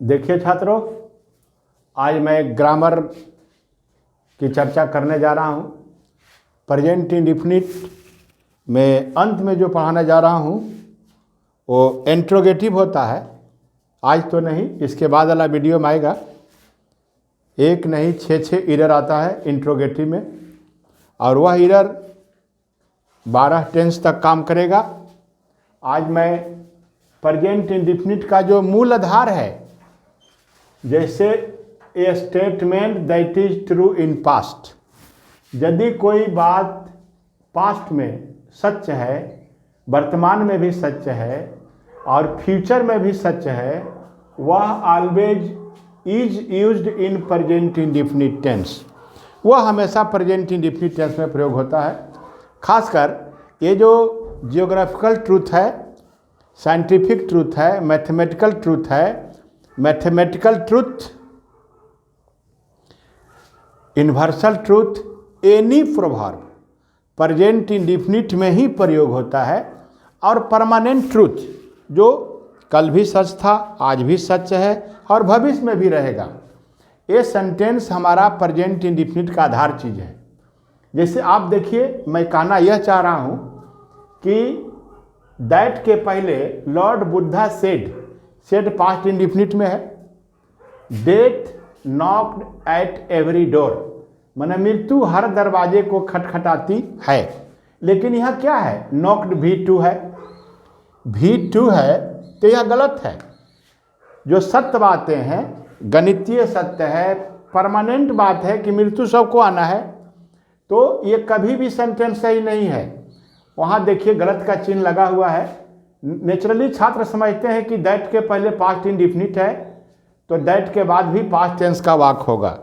देखिए छात्रों, आज मैं ग्रामर की चर्चा करने जा रहा हूँ। प्रेजेंट इंडेफिनिट में अंत में जो पढ़ाने जा रहा हूँ वो इंट्रोगेटिव होता है। आज तो नहीं, इसके बाद वाला वीडियो में आएगा। एक नहीं 6 एरर आता है इंट्रोगेटिव में, और वह एरर 12 टेंस तक काम करेगा। आज मैं प्रेजेंट इंडेफिनिट का जो मूल आधार है, जैसे ए statement that is true in past, यदि कोई बात पास्ट में सच है, वर्तमान में भी सच है और फ्यूचर में भी सच है, वह always is used in present indefinite tense. वह हमेशा प्रेजेंट इंडेफिनिट टेंस में प्रयोग होता है। खासकर ये जो जियोग्राफिकल ट्रूथ है, साइंटिफिक ट्रूथ है, मैथमेटिकल ट्रूथ है, mathematical truth, universal truth, any proverb present indefinite में ही प्रयोग होता है। और परमानेंट ट्रूथ जो कल भी सच था, आज भी सच है और भविष्य में भी रहेगा, ये सेंटेंस हमारा प्रेजेंट इंडेफिनिट का आधार चीज़ है। जैसे आप देखिए, मैं कहना यह चाह रहा हूँ कि दैट के पहले Lord Buddha said past indefinite में है। Death knocked at every door, माने मृत्यु हर दरवाजे को खटखटाती है। लेकिन यह क्या है? नॉक्ड V2 है, V2 है, तो यह गलत है। जो सत्य बातें हैं, गणितीय सत्य है, परमानेंट बात है कि मृत्यु सबको आना है, तो ये कभी भी सेंटेंस सही नहीं है। वहाँ देखिए गलत का चिन्ह लगा हुआ है। नेचुरली छात्र समझते हैं कि दैट के पहले पास्ट इंडेफिनिट है तो दैट के बाद भी पास्ट टेंस का वाक होगा।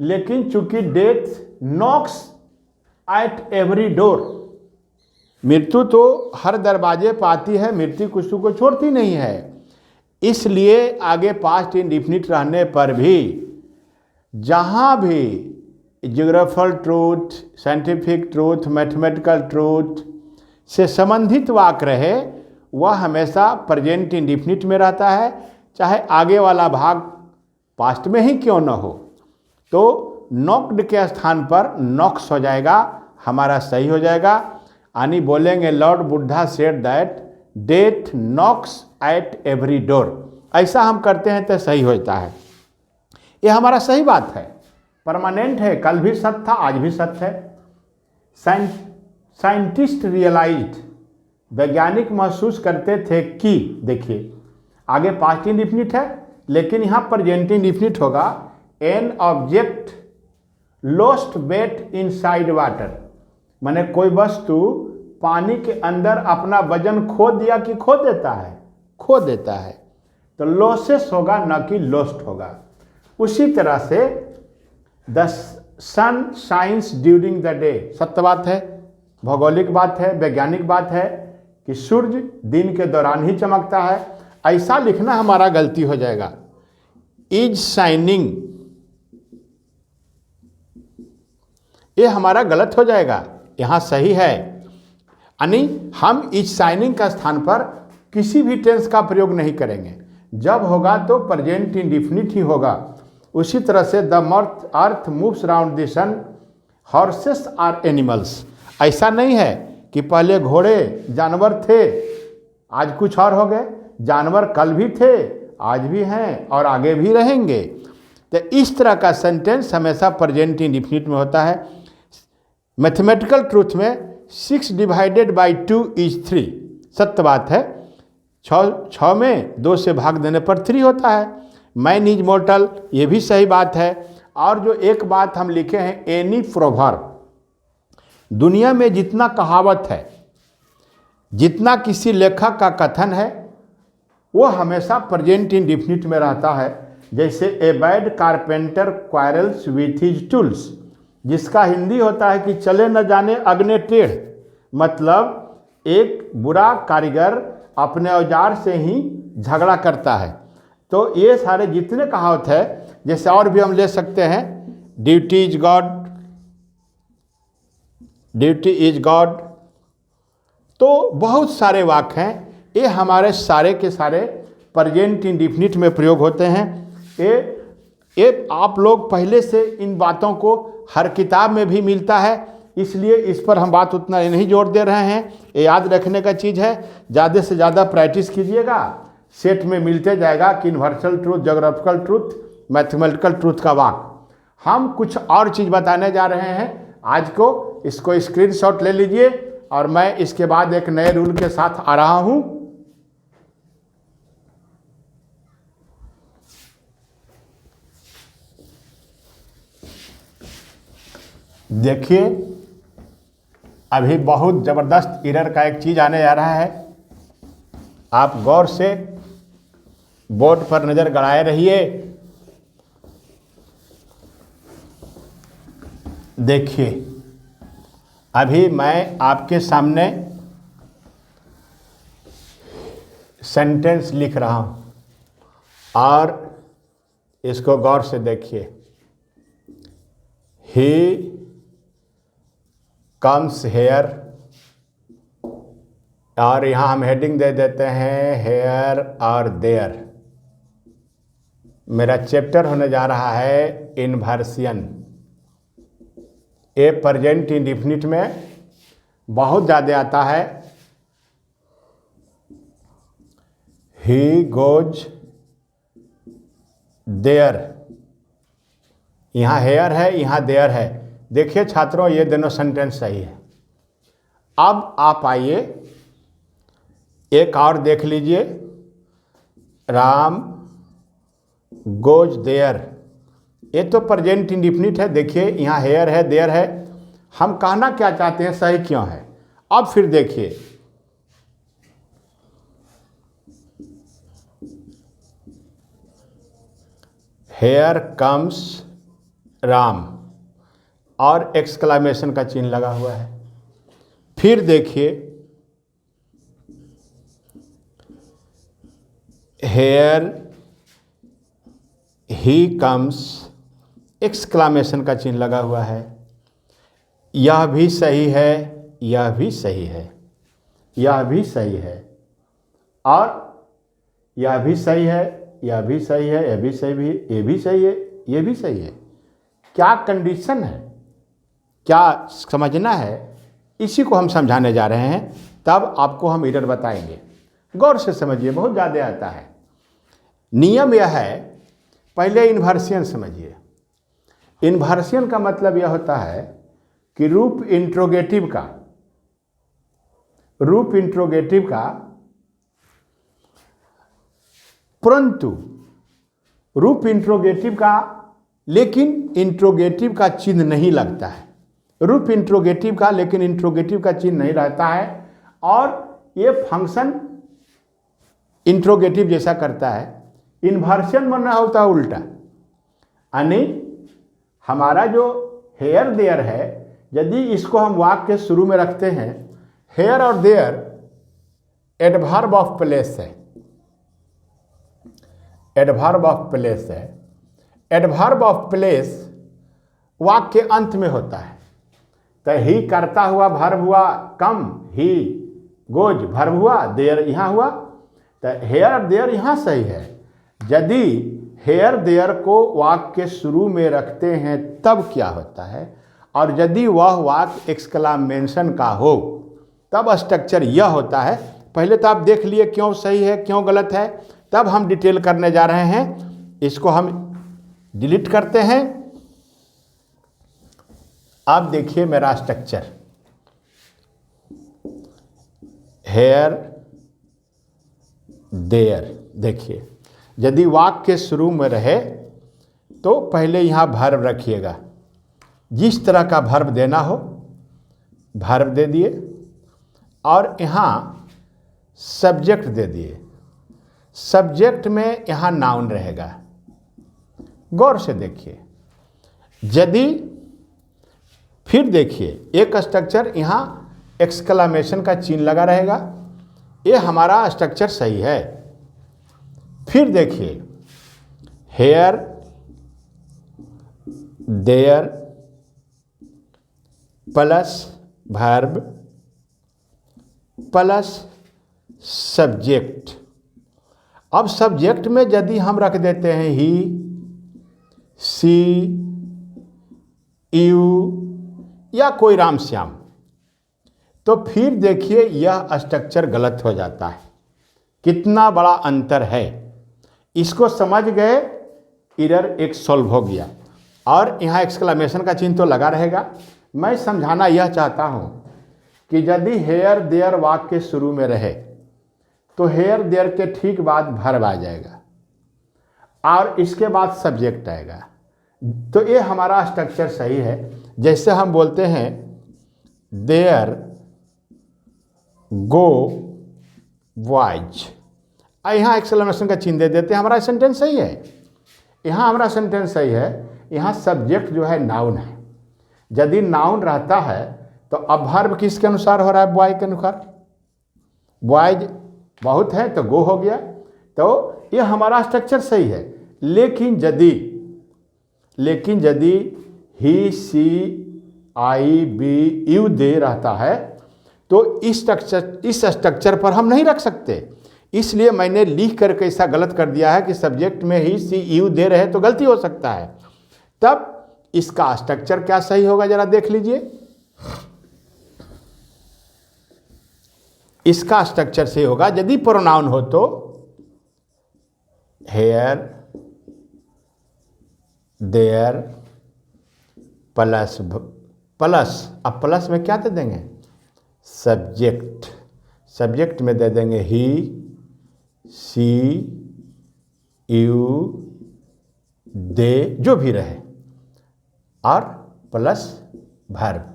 लेकिन चूंकि death Knox at every door, मृत्यु तो हर दरवाजे पर आती है, मृत्यु कुछ को छोड़ती नहीं है, इसलिए आगे पास्ट इंडेफिनिट रहने पर भी जहाँ भी geographical truth, scientific truth, mathematical truth से संबंधित वाक रहे, वह हमेशा प्रेजेंट इंडेफिनिट में रहता है, चाहे आगे वाला भाग पास्ट में ही क्यों न हो। तो नॉक्ड के स्थान पर नॉक्स हो जाएगा, हमारा सही हो जाएगा। यानी बोलेंगे Lord Buddha said that death Knox at every door. ऐसा हम करते हैं तो सही होता है। ये हमारा सही बात है, परमानेंट है, कल भी सत्य था, आज भी सत्य है। साइंटिस्ट रियलाइज्ड, वैज्ञानिक महसूस करते थे कि, देखिए आगे पास्ट इंडेफिनिट है लेकिन यहाँ प्रेजेंट इंडेफिनिट होगा। An object lost weight inside water, माने कोई वस्तु पानी के अंदर अपना वजन खो दिया कि खो देता है, खो देता है, तो लॉसेस होगा न कि लॉस्ट होगा। उसी तरह से the sun shines during the day, सत्य बात है, भौगोलिक बात है, वैज्ञानिक बात है कि सूर्य दिन के दौरान ही चमकता है। ऐसा लिखना हमारा गलती हो जाएगा। इज शाइनिंग, ये हमारा गलत हो जाएगा, यहाँ सही है। यानी हम इज शाइनिंग का स्थान पर किसी भी टेंस का प्रयोग नहीं करेंगे। जब होगा तो प्रेजेंट इंडेफिनिट ही होगा। उसी तरह से the earth moves around the sun, horses are animals. ऐसा नहीं है कि पहले घोड़े जानवर थे, आज कुछ और हो गए। जानवर कल भी थे, आज भी हैं और आगे भी रहेंगे। तो इस तरह का सेंटेंस हमेशा प्रेजेंट इंडेफिनिट में होता है। मैथमेटिकल ट्रूथ में 6 डिवाइडेड बाई 2 इज 3, सत्य बात है। 6 में 2 से भाग देने पर 3 होता है। मैन इज मॉर्टल, ये भी सही बात है। और जो एक बात हम लिखे हैं, एनी प्रोवर्ब, दुनिया में जितना कहावत है, जितना किसी लेखक का कथन है, वो हमेशा प्रेजेंट इंडेफिनिट में रहता है। जैसे a bad carpenter quarrels with his tools, जिसका हिंदी होता है कि चले न जाने अग्नि टेढ़, मतलब एक बुरा कारीगर अपने औजार से ही झगड़ा करता है। तो ये सारे जितने कहावत है, जैसे और भी हम ले सकते हैं, duty is God, duty is God, तो बहुत सारे वाक्य हैं। ये हमारे सारे के सारे प्रेजेंट इंडेफिनिट में प्रयोग होते हैं। ये आप लोग पहले से इन बातों को हर किताब में भी मिलता है, इसलिए इस पर हम बात उतना नहीं जोर दे रहे हैं। ये याद रखने का चीज़ है, ज़्यादा से ज़्यादा प्रैक्टिस कीजिएगा, सेट में मिलते जाएगा कि universal truth, geographical truth, mathematical truth का वाक। हम कुछ और चीज़ बताने जा रहे हैं आज को, इसको स्क्रीनशॉट ले लीजिए और मैं इसके बाद एक नए रूल के साथ आ रहा हूँ। देखिए, अभी बहुत ज़बरदस्त एरर का एक चीज़ आने जा रहा है, आप गौर से बोर्ड पर नज़र गड़ाए रहिए। देखिए, अभी मैं आपके सामने सेंटेंस लिख रहा हूँ और इसको गौर से देखिए। ही कम्स हेयर, और यहाँ हम हेडिंग दे देते हैं हेयर और देयर। मेरा चैप्टर होने जा रहा है इन्वर्सियन। ये प्रेजेंट इंडेफिनिट में बहुत ज़्यादा आता है। ही गोज देयर, यहाँ हेयर है, यहाँ देयर है। देखिए छात्रों, ये दोनों सेंटेंस सही है। अब आप आइए एक और देख लीजिए, राम गोज देयर। ये तो प्रेजेंट इंडेफिनिट है। देखिए यहाँ हेयर है, देयर है। हम कहना क्या चाहते हैं, सही क्यों है। अब फिर देखिए, हेयर कम्स राम और एक्सक्लेमेशन का चिन्ह लगा हुआ है। फिर देखिए, हेयर ही कम्स, एक्सक्लेमेशन का चिन्ह लगा हुआ है। यह भी सही है, यह भी सही है, यह भी सही है, और यह भी सही है, यह भी सही है, यह भी सही है, ये भी सही है, ये भी सही है। क्या कंडीशन है, क्या समझना है, इसी को हम समझाने जा रहे हैं। तब आपको हम एरर बताएंगे। गौर से समझिए, बहुत ज़्यादा आता है। नियम यह है, पहले इन्वर्सियन समझिए। इन्वर्सियन का मतलब यह होता है कि रूप इंट्रोगेटिव का परंतु रूप इंट्रोगेटिव का, लेकिन इंट्रोगेटिव का चिन्ह नहीं लगता है। रूप इंट्रोगेटिव का, लेकिन इंट्रोगेटिव का चिन्ह नहीं रहता है, और ये फंक्शन इंट्रोगेटिव जैसा करता है। इन्वर्शन बनना होता है उल्टा, यानी हमारा जो हेयर देयर है, यदि इसको हम वाक्य के शुरू में रखते हैं, हेयर और देयर एडवर्ब ऑफ प्लेस है, एडवर्ब ऑफ प्लेस है। एडवर्ब ऑफ प्लेस वाक्य के अंत में होता है। तो ही करता हुआ वर्ब हुआ, कम, ही गोज वर्ब हुआ, देयर यहाँ हुआ। तो हेयर और देयर यहाँ सही है। यदि हेयर देयर को वाक्य के शुरू में रखते हैं तब क्या होता है, और यदि वह वाक्य एक्सक्लेमेशन का हो तब स्ट्रक्चर यह होता है। पहले तो आप देख लिए क्यों सही है, क्यों गलत है, तब हम डिटेल करने जा रहे हैं। इसको हम डिलीट करते हैं। अब देखिए मेरा स्ट्रक्चर, हेयर देयर। देखिए, यदि वाक्य के शुरू में रहे तो पहले यहाँ वर्ब रखिएगा। जिस तरह का वर्ब देना हो वर्ब दे दिए, और यहाँ सब्जेक्ट दे दिए। सब्जेक्ट में यहाँ नाउन रहेगा। गौर से देखिए, यदि फिर देखिए एक स्ट्रक्चर यहाँ एक्सक्लेमेशन का चिन्ह लगा रहेगा, ये हमारा स्ट्रक्चर सही है। फिर देखिए, here there plus verb plus subject. अब सब्जेक्ट में यदि हम रख देते हैं ही, सी यू या कोई राम श्याम, तो फिर देखिए यह स्ट्रक्चर गलत हो जाता है। कितना बड़ा अंतर है, इसको समझ गए, एरर एक सॉल्व हो गया। और यहाँ एक्सक्लेमेशन का चिन्ह तो लगा रहेगा। मैं समझाना यह चाहता हूँ कि यदि हेयर देयर वाक्य के शुरू में रहे तो हेयर देयर के ठीक बाद वर्ब आ जाएगा और इसके बाद सब्जेक्ट आएगा। तो ये हमारा स्ट्रक्चर सही है। जैसे हम बोलते हैं देयर गो बॉयज, यहाँ एक्सक्लेमेशन का चिन्ह दे देते हैं, हमारा सेंटेंस सही है। यहाँ हमारा सेंटेंस सही है। यहाँ सब्जेक्ट जो है नाउन है। यदि नाउन रहता है तो अब वर्ब किसके अनुसार हो रहा है? बॉय के अनुसार। बॉयज बहुत है तो गो हो गया। तो ये हमारा स्ट्रक्चर सही है। लेकिन यदि ही सी आई बी यू दे रहता है तो इस स्ट्रक्चर पर हम नहीं रख सकते। इसलिए मैंने लिख करके ऐसा गलत कर दिया है कि सब्जेक्ट में ही सी यू दे रहे तो गलती हो सकता है। तब इसका स्ट्रक्चर क्या सही होगा जरा देख लीजिए। इसका स्ट्रक्चर सही होगा यदि प्रोनाउन हो तो हेयर देयर प्लस अब प्लस में क्या दे देंगे? सब्जेक्ट में दे देंगे ही सी यू दे जो भी रहे और प्लस वर्ब।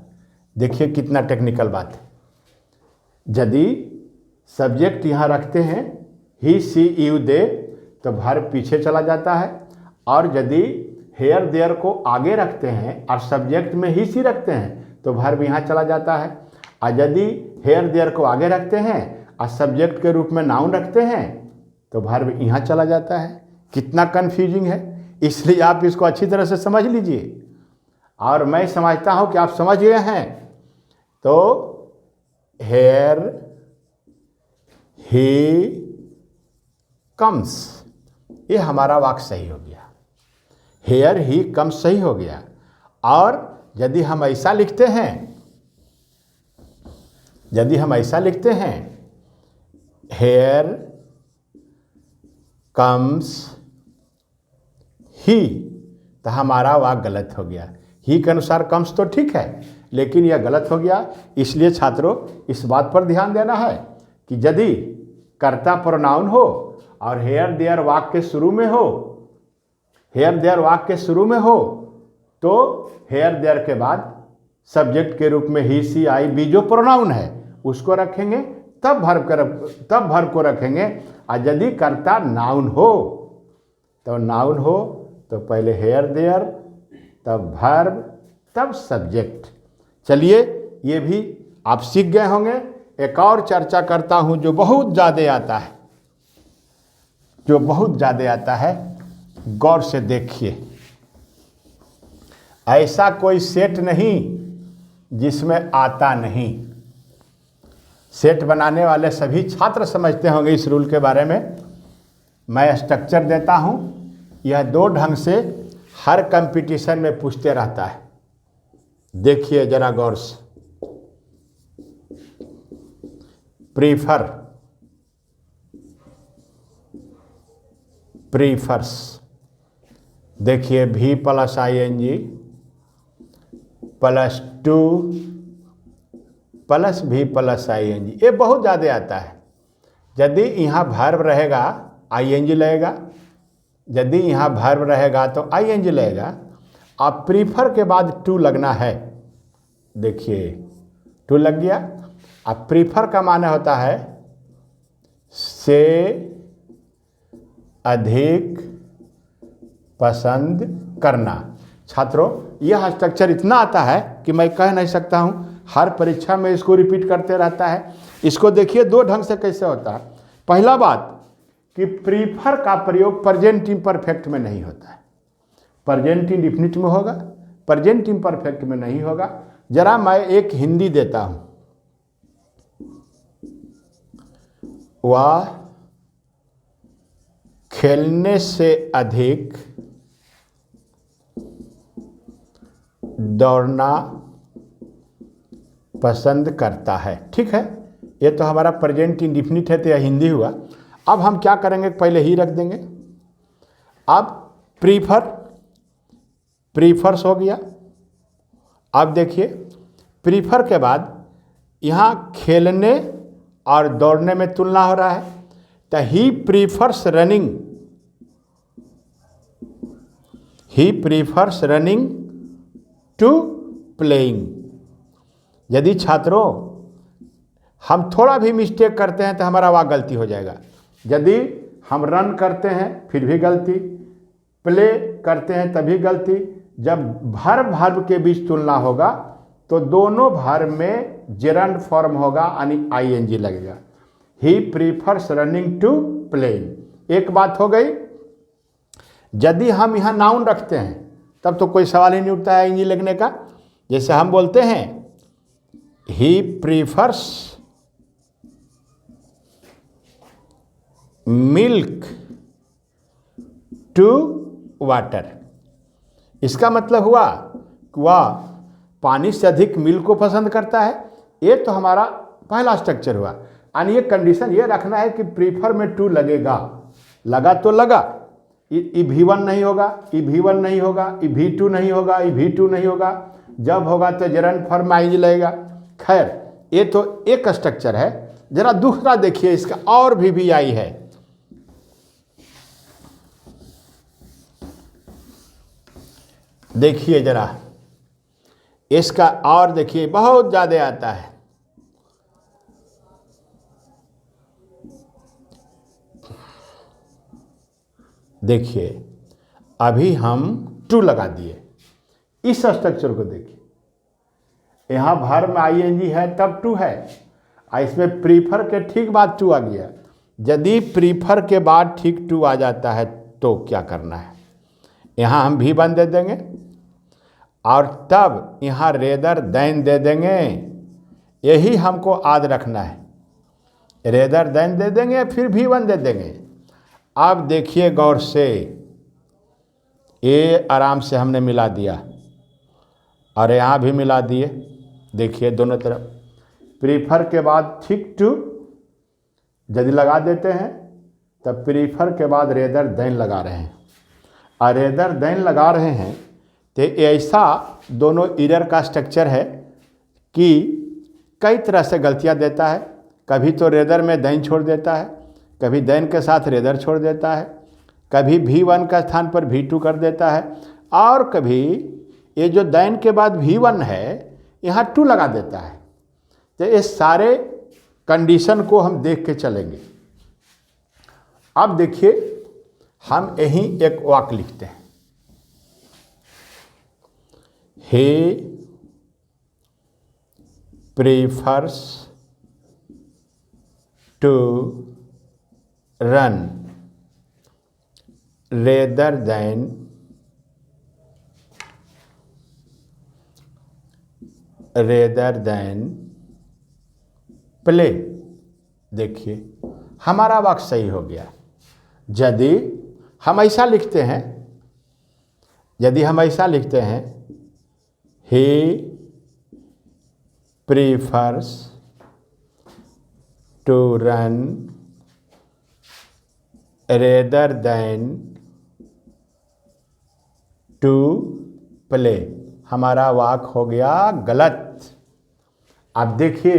देखिए कितना टेक्निकल बात है। यदि सब्जेक्ट यहाँ रखते हैं ही सी यू दे तो वर्ब पीछे चला जाता है, और यदि हेयर देयर को आगे रखते हैं और सब्जेक्ट में ही सी रखते हैं तो वर्ब यहाँ चला जाता है। और यदि हेयर देयर को आगे रखते हैं और सब्जेक्ट के रूप में नाउन रखते हैं तो वर्ब यहाँ चला जाता है। कितना कन्फ्यूजिंग है। इसलिए आप इसको अच्छी तरह से समझ लीजिए, और मैं समझता हूँ कि आप समझ गए हैं। तो हेयर ही कम्स, ये हमारा वाक्य सही हो गया। हेयर ही कम्स सही हो गया। और यदि हम ऐसा लिखते हैं हेयर कम्स ही, तो हमारा वाक्य गलत हो गया। ही के अनुसार कम्स तो ठीक है, लेकिन यह गलत हो गया। इसलिए छात्रों इस बात पर ध्यान देना है कि यदि कर्ता प्रोनाउन हो और हेयर देयर वाक्य के शुरू में हो तो हेयर देयर के बाद सब्जेक्ट के रूप में ही सी आई बी जो प्रोनाउन है उसको रखेंगे, तब वर्ब को रखेंगे। और यदि कर्ता नाउन हो तो पहले हेयर देयर, तब वर्ब, तब सब्जेक्ट। चलिए ये भी आप सीख गए होंगे। एक और चर्चा करता हूं जो बहुत ज़्यादा आता है, गौर से देखिए। ऐसा कोई सेट नहीं जिसमें आता नहीं। सेट बनाने वाले सभी छात्र समझते होंगे इस रूल के बारे में। मैं स्ट्रक्चर देता हूं, यह दो ढंग से हर कंपटीशन में पूछते रहता है। देखिए जरा गौर से। प्रीफर्स, देखिए भी plus ING plus two plus भी प्लस ING, ये बहुत ज़्यादा आता है। यदि यहाँ वर्ब रहेगा ING लगेगा, यदि यहाँ वर्ब रहेगा तो ING लगेगा। अब प्रीफर के बाद टू लगना है। देखिए टू लग गया। अब प्रीफर का माने होता है से अधिक पसंद करना। छात्रों यह स्ट्रक्चर इतना आता है कि मैं कह नहीं सकता हूँ। हर परीक्षा में इसको रिपीट करते रहता है। इसको देखिए दो ढंग से कैसे होता है। पहला बात कि प्रीफर का प्रयोग प्रेजेंट इम्परफेक्ट में नहीं होता है, प्रेजेंट इंडेफिनिट में होगा, प्रेजेंट इम्परफेक्ट में नहीं होगा। जरा मैं एक हिंदी देता हूँ। वह खेलने से अधिक दौड़ना पसंद करता है। ठीक है, ये तो हमारा प्रेजेंट इंडिफिनिट है, तो यह हिंदी हुआ। अब हम क्या करेंगे, पहले ही रख देंगे। अब प्रीफर्स हो गया। अब देखिए प्रीफर के बाद यहाँ खेलने और दौड़ने में तुलना हो रहा है, तो ही प्रीफर्स रनिंग टू प्लेइंग। यदि छात्रों हम थोड़ा भी मिस्टेक करते हैं तो हमारा वहाँ गलती हो जाएगा। यदि हम रन करते हैं फिर भी गलती, प्ले करते हैं तभी गलती। जब वर्ब के बीच तुलना होगा तो दोनों वर्ब में जेरंड फॉर्म होगा, यानी आईएनजी लगेगा। ही प्रीफर्स रनिंग टू प्लेइंग। एक बात हो गई। यदि हम यहाँ नाउन रखते हैं तब तो कोई सवाल ही नहीं उठता है आईएनजी लगने का। जैसे हम बोलते हैं ही प्रीफर्स मिल्क टू वाटर। इसका मतलब हुआ कि वह पानी से अधिक मिल्क को पसंद करता है। ये तो हमारा पहला स्ट्रक्चर हुआ। यानी ये कंडीशन ये रखना है कि प्रीफर में टू लगेगा, लगा तो लगा। ई V1 नहीं होगा, ई V1 नहीं होगा, ई V2 नहीं होगा, ई V2 नहीं होगा। जब होगा तो जेरंड फॉर्म आईएनजी लगेगा। खैर ये तो एक स्ट्रक्चर है। जरा दूसरा देखिए, इसका और भी आई है। देखिए जरा इसका और देखिए, बहुत ज़्यादा आता है। देखिए अभी हम टू लगा दिए। इस स्ट्रक्चर को देखिए, यहाँ वर्ब में आईएनजी है तब टू है, और इसमें प्रीफर के ठीक बाद टू आ गया। यदि प्रीफर के बाद ठीक टू आ जाता है तो क्या करना है, यहाँ हम V1 दे देंगे और तब यहाँ रेदर देन दे देंगे। यही हमको याद रखना है। रेदर देन दे देंगे फिर V1 दे देंगे। अब देखिए गौर से, ये आराम से हमने मिला दिया और यहाँ भी मिला दिए। देखिए दोनों तरफ प्रीफर के बाद ठीक टू यदि लगा देते हैं तब प्रीफर के बाद रेदर देन लगा रहे हैं, और रेदर देन लगा रहे हैं तो ऐसा दोनों एरर का स्ट्रक्चर है कि कई तरह से गलतियां देता है। कभी तो रेदर में देन छोड़ देता है, कभी देन के साथ रेदर छोड़ देता है, कभी V1 का स्थान पर V2 कर देता है, और कभी ये जो देन के बाद V1 है यहाँ टू लगा देता है। तो ये सारे कंडीशन को हम देख के चलेंगे। अब देखिए हम यहीं एक वाक्य लिखते हैं। He prefers to run rather than play। देखिए हमारा वाक्य सही हो गया। यदि हम ऐसा लिखते हैं, he prefers to run rather than to play, हमारा वाक्य हो गया गलत। अब देखिए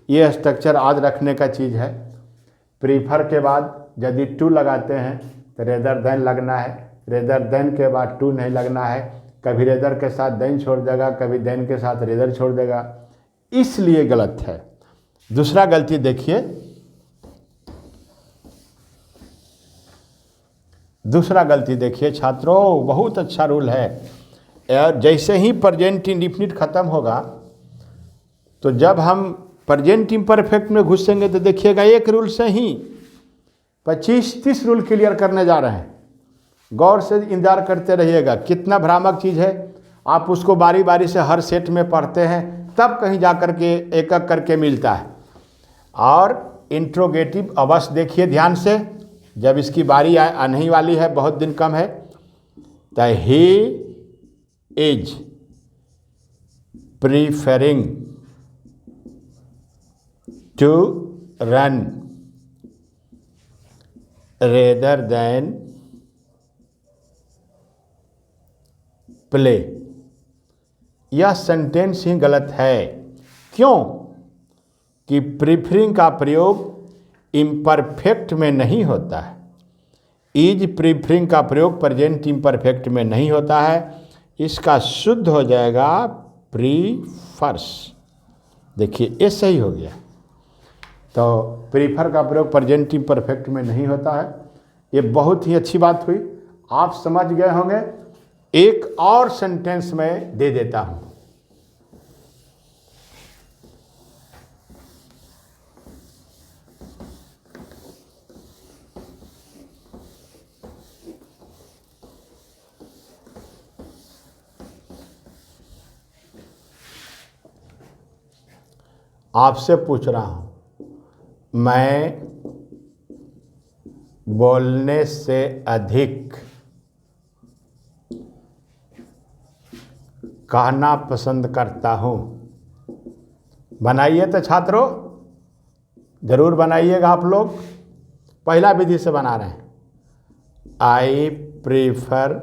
ये स्ट्रक्चर याद रखने का चीज़ है। प्रीफर के बाद यदि टू लगाते हैं तो रेदर देन लगना है, रेदर देन के बाद टू नहीं लगना है। कभी रेदर के साथ देन छोड़ देगा, कभी देन के साथ रेदर छोड़ देगा, इसलिए गलत है। दूसरा गलती देखिए, छात्रों, बहुत अच्छा रूल है। और जैसे ही प्रेजेंट इंडिफिनिट खत्म होगा तो जब हम प्रेजेंट इम्परफेक्ट में घुसेंगे तो देखिएगा एक रूल से ही 25-30 रूल क्लियर करने जा रहे हैं। गौर से इंतजार करते रहिएगा। कितना भ्रामक चीज़ है, आप उसको बारी बारी से हर सेट में पढ़ते हैं तब कहीं जा कर के एक एक करके मिलता है। और इंट्रोगेटिव अवश्य देखिए ध्यान से, जब इसकी बारी आने ही वाली है, बहुत दिन कम है। तो he is preferring to run rather than play. यह सेंटेंस ही गलत है। क्यों? कि प्रीफरिंग का प्रयोग इम्परफेक्ट में नहीं होता है। इज प्रीफरिंग का प्रयोग प्रेजेंट इम्परफेक्ट में नहीं होता है। इसका शुद्ध हो जाएगा प्रीफर्स। देखिए ये सही हो गया। तो प्रीफर का प्रयोग प्रेजेंट इम्परफेक्ट में नहीं होता है। ये बहुत ही अच्छी बात हुई, आप समझ गए होंगे। एक और सेंटेंस में दे देता हूं। आपसे पूछ रहा हूं, मैं बोलने से अधिक कहना पसंद करता हूं। बनाइए तो छात्रों, जरूर बनाइएगा आप लोग। पहला विधि से बना रहे हैं। आई प्रीफर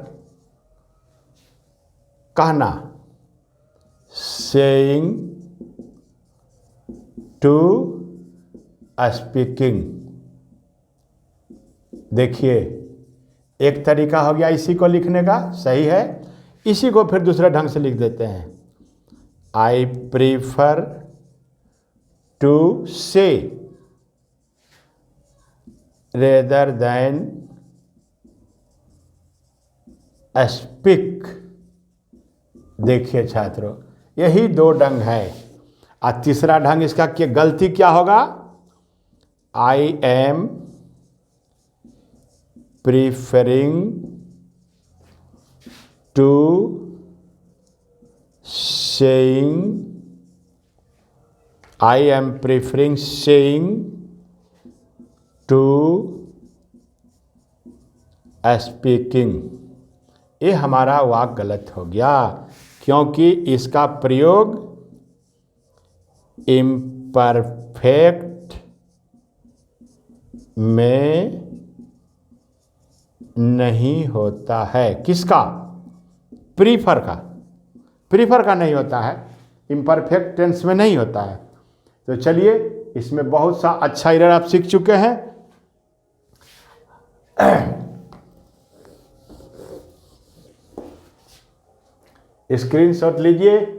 कहना, सेइंग टू स्पीकिंग। देखिए एक तरीका हो गया इसी को लिखने का, सही है। इसी को फिर दूसरे ढंग से लिख देते हैं। आई प्रीफर टू से रेदर देन स्पीक। देखिए छात्रों, यही दो ढंग है। और तीसरा ढंग इसका क्या गलती क्या होगा? I am preferring to saying, I am preferring saying to speaking. ये हमारा वाक्य गलत हो गया, क्योंकि इसका प्रयोग इम्परफेक्ट में नहीं होता है। किसका? प्रीफर का। प्रीफर का नहीं होता है, इम्परफेक्ट टेंस में नहीं होता है। तो चलिए, इसमें बहुत सा अच्छा एरर आप सीख चुके हैं। स्क्रीनशॉट लीजिए